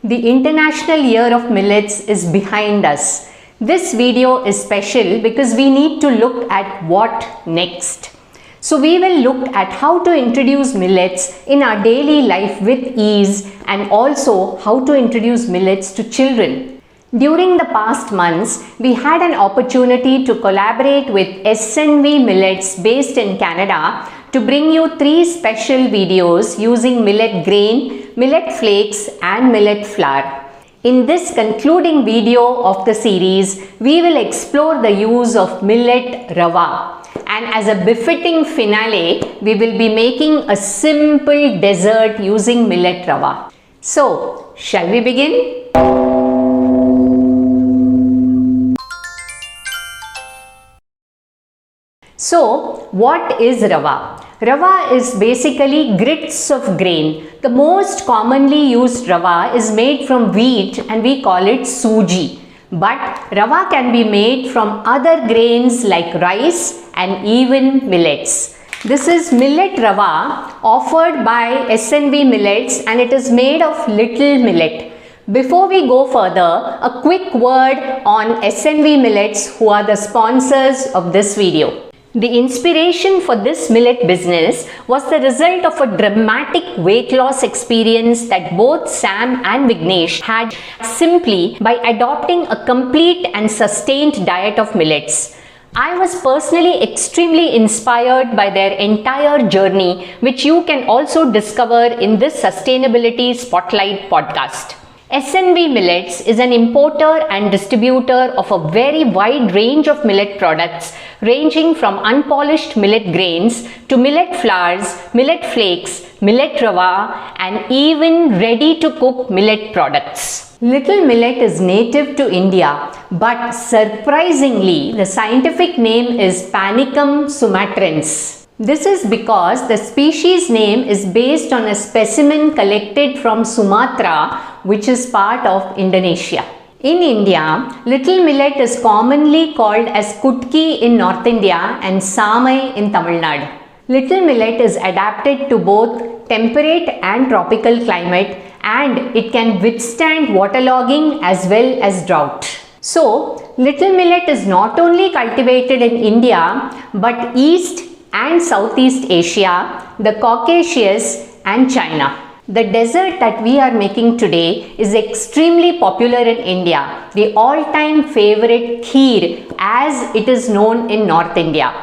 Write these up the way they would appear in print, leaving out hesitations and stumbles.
The International Year of Millets is behind us. This video is special because we need to look at what next. So we will look at how to introduce millets in our daily life with ease and also how to introduce millets to children. During the past months, we had an opportunity to collaborate with SNV Millets based in Canada to bring you 3 special videos using millet grain, millet flakes and millet flour. In this concluding video of the series, we will explore the use of Millet Rava. And as a befitting finale, we will be making a simple dessert using Millet Rava. So, shall we begin? So, what is Rava? Rava is basically grits of grain. The most commonly used Rava is made from wheat and we call it suji. But Rava can be made from other grains like rice and even millets. This is Millet Rava offered by SNV Millets and it is made of Little Millet. Before we go further, a quick word on SNV Millets, who are the sponsors of this video. The inspiration for this millet business was the result of a dramatic weight loss experience that both Sam and Vignesh had simply by adopting a complete and sustained diet of millets. I was personally extremely inspired by their entire journey, which you can also discover in this Sustainability Spotlight podcast. SNV Millets is an importer and distributor of a very wide range of millet products ranging from unpolished millet grains to millet flours, millet flakes, millet rava and even ready to cook millet products. Little Millet is native to India, but surprisingly the scientific name is Panicum sumatrense. This is because the species name is based on a specimen collected from Sumatra, which is part of Indonesia. In India, Little Millet is commonly called as Kutki in North India and Samai in Tamil Nadu. Little Millet is adapted to both temperate and tropical climate and it can withstand waterlogging as well as drought. So, Little Millet is not only cultivated in India but East and Southeast Asia, the Caucasus and China. The dessert that we are making today is extremely popular in India, the all-time favorite kheer as it is known in North India.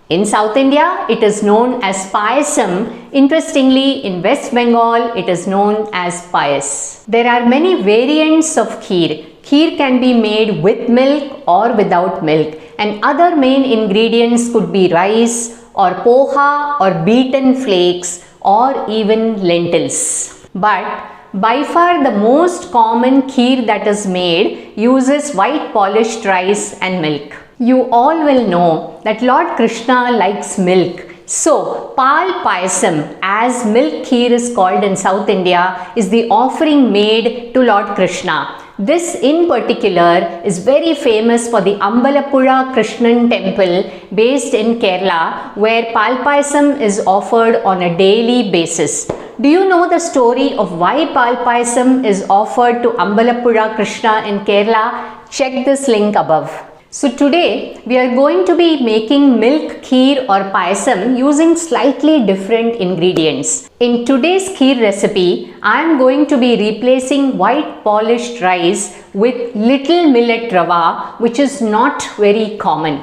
In South India, it is known as payasam. Interestingly, in West Bengal, it is known as payas. There are many variants of kheer. Kheer can be made with milk or without milk, and other main ingredients could be rice or poha or beaten flakes or even lentils. But by far the most common kheer that is made uses white polished rice and milk. You all will know that Lord Krishna likes milk. So, Pal Payasam, as Millet Kheer is called in South India, is the offering made to Lord Krishna. This in particular is very famous for the Ambalappuzha Krishnan temple based in Kerala, where Pal Payasam is offered on a daily basis. Do you know the story of why Pal Payasam is offered to Ambalappuzha Krishna in Kerala? Check this link above. So today we are going to be making milk kheer or payasam using slightly different ingredients. In today's kheer recipe, I am going to be replacing white polished rice with Little Millet Rava, which is not very common.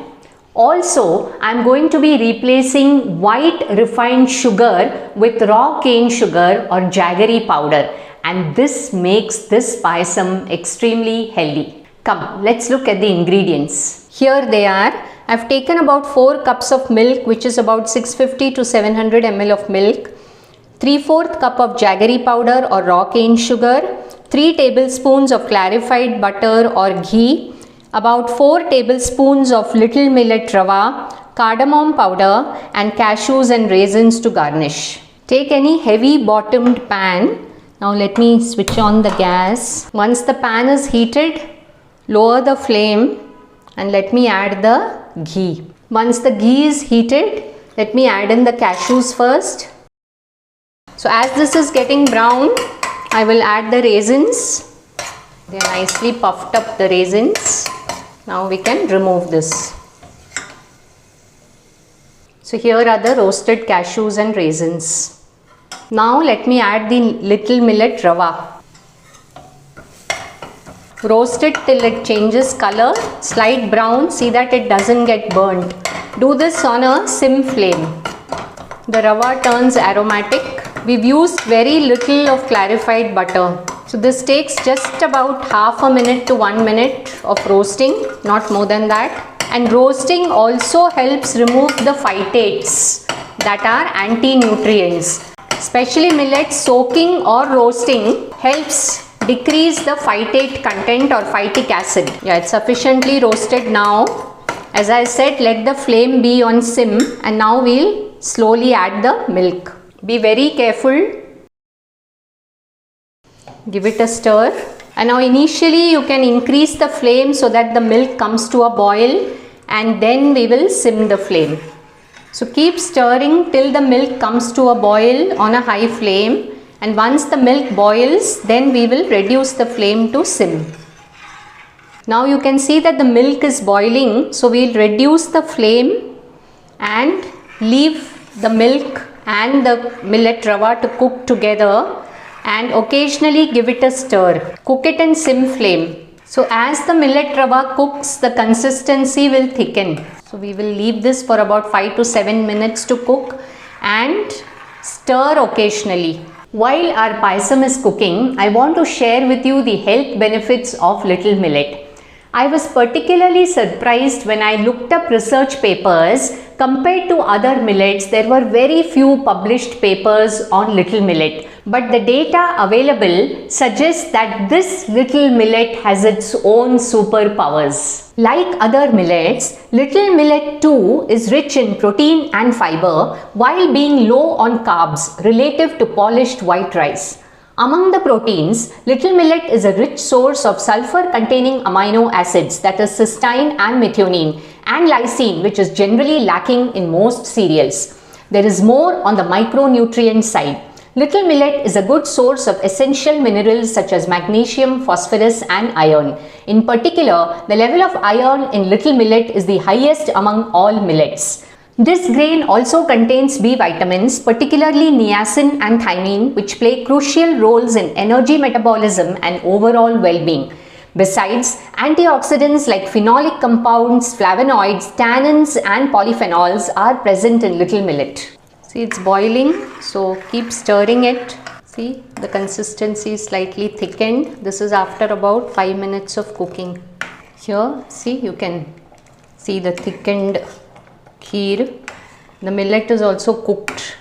Also, I am going to be replacing white refined sugar with raw cane sugar or jaggery powder, and this makes this payasam extremely healthy. Come, let's look at the ingredients. Here they are. I have taken about 4 cups of milk, which is about 650 to 700 ml of milk, 3/4 cup of jaggery powder or raw cane sugar, 3 tablespoons of clarified butter or ghee, about 4 tablespoons of Little Millet Rava, cardamom powder and cashews and raisins to garnish. Take any heavy bottomed pan. Now let me switch on the gas. Once the pan is heated, lower the flame and let me add the ghee. Once the ghee is heated, let me add in the cashews first. So as this is getting brown, I will add the raisins. They are nicely puffed up, the raisins. Now we can remove this. So here are the roasted cashews and raisins. Now let me add the Little Millet Rava. Roast it till it changes color, slight brown, see that it doesn't get burnt. Do this on a sim flame. The rava turns aromatic. We've used very little of clarified butter. So this takes just about half a minute to 1 minute of roasting, not more than that. And roasting also helps remove the phytates that are anti-nutrients. Especially millets, soaking or roasting helps decrease the phytate content or phytic acid. Yeah, it's sufficiently roasted now. As I said, let the flame be on sim, and now we'll slowly add the milk. Be very careful. Give it a stir. And now initially you can increase the flame so that the milk comes to a boil, and then we will sim the flame. So keep stirring till the milk comes to a boil on a high flame. And once the milk boils, then we will reduce the flame to sim. Now you can see that the milk is boiling, so we'll reduce the flame and leave the milk and the millet rava to cook together, and occasionally give it a stir. Cook it in sim flame. So as the millet rava cooks, the consistency will thicken. So we will leave this for about 5 to 7 minutes to cook and stir occasionally. While our payasam is cooking, I want to share with you the health benefits of Little Millet. I was particularly surprised when I looked up research papers. Compared to other millets, there were very few published papers on Little Millet. But the data available suggests that this Little Millet has its own superpowers. Like other millets, Little Millet too is rich in protein and fiber while being low on carbs relative to polished white rice. Among the proteins, Little Millet is a rich source of sulfur-containing amino acids, that is cysteine and methionine, and lysine, which is generally lacking in most cereals. There is more on the micronutrient side. Little Millet is a good source of essential minerals such as magnesium, phosphorus and iron. In particular, the level of iron in Little Millet is the highest among all millets. This grain also contains B vitamins, particularly niacin and thiamine, which play crucial roles in energy metabolism and overall well-being. Besides, antioxidants like phenolic compounds, flavonoids, tannins and polyphenols are present in Little Millet. See, it's boiling, so keep stirring it. See, the consistency is slightly thickened. This is after about 5 minutes of cooking. Here, see, you can see the thickened kheer. The millet is also cooked.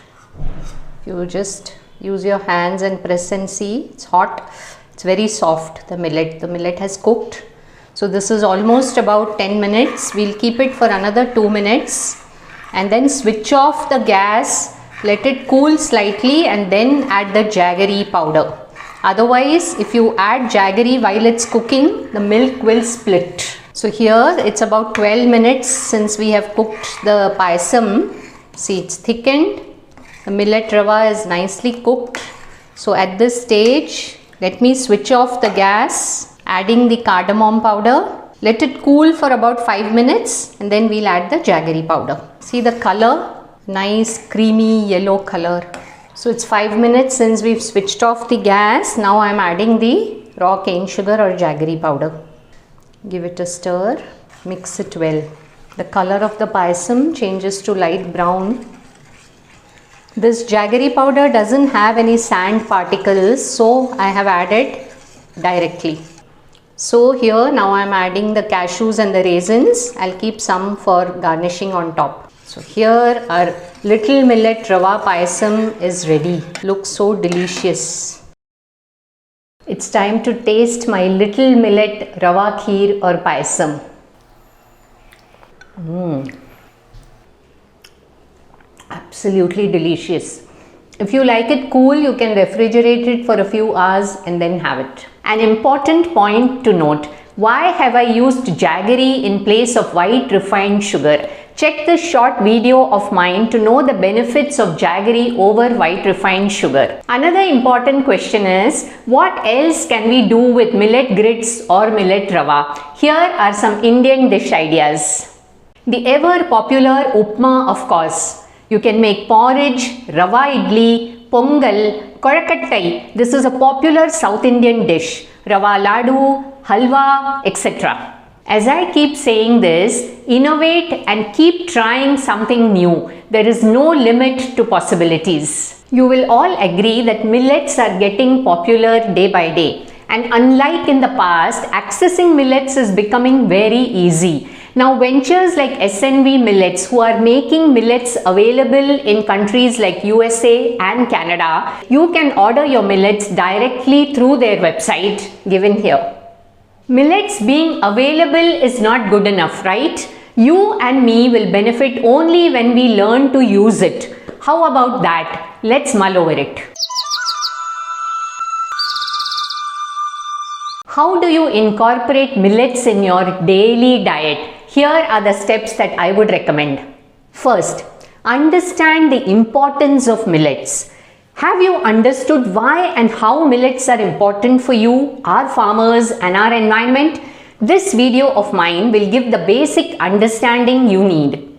You just use your hands and press and see. It's hot. It's very soft, the millet. The millet has cooked. So this is almost about 10 minutes. We'll keep it for another 2 minutes and then switch off the gas. Let it cool slightly and then add the jaggery powder. Otherwise, if you add jaggery while it's cooking, the milk will split. So here it's about 12 minutes since we have cooked the payasam. See, it's thickened. The millet rava is nicely cooked. So at this stage, let me switch off the gas, adding the cardamom powder. Let it cool for about 5 minutes and then we'll add the jaggery powder. See the color? Nice creamy yellow color. So it's 5 minutes since we've switched off the gas. Now I'm adding the raw cane sugar or jaggery powder. Give it a stir, mix it well. The color of the payasam changes to light brown. This jaggery powder doesn't have any sand particles, so I have added directly. So here now I am adding the cashews and the raisins. I'll keep some for garnishing on top. So here our Little Millet Rava payasam is ready. Looks so delicious. It's time to taste my Little Millet Rava Kheer or payasam. Absolutely delicious. If you like it cool, you can refrigerate it for a few hours and then have it. An important point to note: why have I used jaggery in place of white refined sugar? Check this short video of mine to know the benefits of jaggery over white refined sugar. Another important question is, what else can we do with millet grits or millet rava? Here are some Indian dish ideas. The ever popular upma, of course. You can make porridge, rava idli, pongal, korakattai. This is a popular South Indian dish. Rava laddu, halwa, etc. As I keep saying this, innovate and keep trying something new. There is no limit to possibilities. You will all agree that millets are getting popular day by day. And unlike in the past, accessing millets is becoming very easy. Now ventures like SNV Millets, who are making millets available in countries like USA and Canada, you can order your millets directly through their website given here. Millets being available is not good enough, right? You and me will benefit only when we learn to use it. How about that? Let's mull over it. How do you incorporate millets in your daily diet? Here are the steps that I would recommend. First, understand the importance of millets. Have you understood why and how millets are important for you, our farmers and our environment? This video of mine will give the basic understanding you need.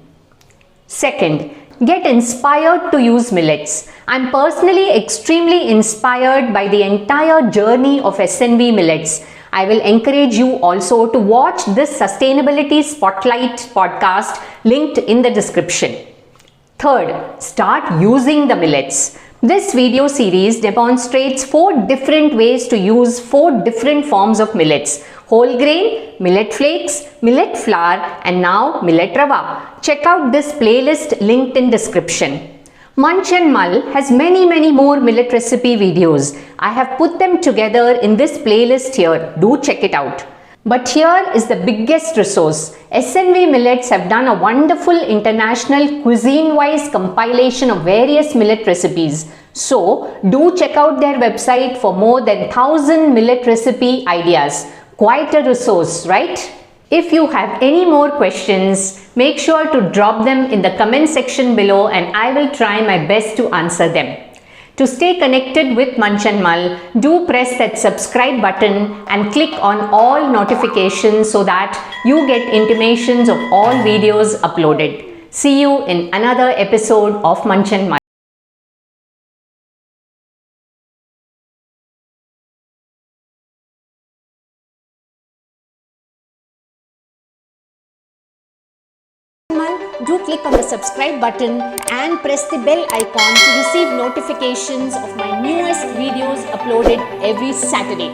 Second, get inspired to use millets. I'm personally extremely inspired by the entire journey of SNV Millets. I will encourage you also to watch this Sustainability Spotlight podcast linked in the description. Third, start using the millets. This video series demonstrates 4 different ways to use 4 different forms of millets: whole grain, millet flakes, millet flour, and now millet rava. Check out this playlist linked in description. Munch and Mull has many more millet recipe videos. I have put them together in this playlist here. Do check it out. But here is the biggest resource. SNV Millets have done a wonderful international cuisine-wise compilation of various millet recipes. So, do check out their website for more than 1000 millet recipe ideas. Quite a resource, right? If you have any more questions, make sure to drop them in the comment section below and I will try my best to answer them. To stay connected with Munch and Mull, do press that subscribe button and click on all notifications so that you get intimations of all videos uploaded. See you in another episode of Munch and Mull. Do click on the subscribe button and press the bell icon to receive notifications of my newest videos uploaded every Saturday.